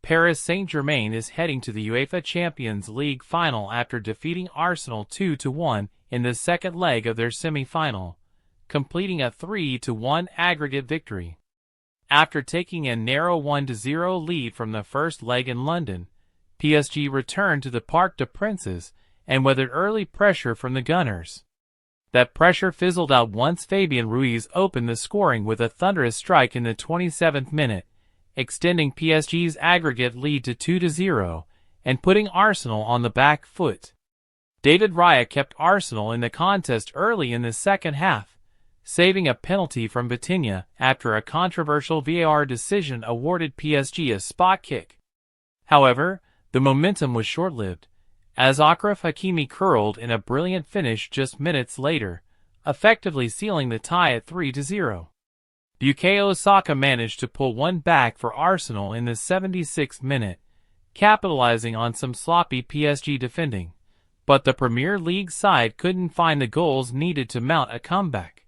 Paris Saint-Germain is heading to the UEFA Champions League Final after defeating Arsenal 2-1 in the second leg of their semi-final, completing a 3-1 aggregate victory. After taking a narrow 1-0 lead from the first leg in London, PSG returned to the Parc des Princes and weathered early pressure from the Gunners. That pressure fizzled out once Fabian Ruiz opened the scoring with a thunderous strike in the 27th minute, extending PSG's aggregate lead to 2-0 and putting Arsenal on the back foot. David Raya kept Arsenal in the contest early in the second half, saving a penalty from Vitinha after a controversial VAR decision awarded PSG a spot kick. However, the momentum was short-lived, as Achraf Hakimi curled in a brilliant finish just minutes later, effectively sealing the tie at 3-0. Bukayo Saka managed to pull one back for Arsenal in the 76th minute, capitalizing on some sloppy PSG defending, but the Premier League side couldn't find the goals needed to mount a comeback.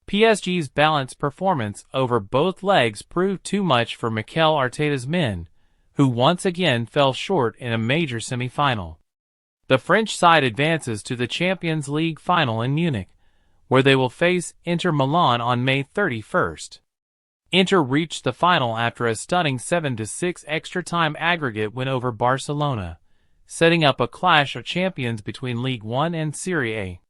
PSG's balanced performance over both legs proved too much for Mikel Arteta's men, who once again fell short in a major semi-final. The French side advances to the Champions League Final in Munich, where they will face Inter Milan on May 31st. Inter reached the final after a stunning 7-6 extra-time aggregate win over Barcelona, setting up a clash of champions between Ligue 1 and Serie A.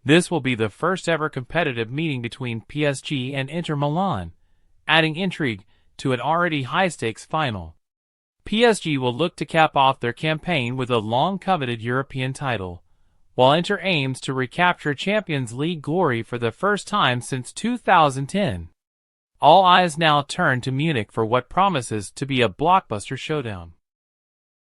This will be the first ever competitive meeting between PSG and Inter Milan, adding intrigue to an already high-stakes final. PSG will look to cap off their campaign with a long-coveted European title, while Inter aims to recapture Champions League glory for the first time since 2010. All eyes now turn to Munich for what promises to be a blockbuster showdown.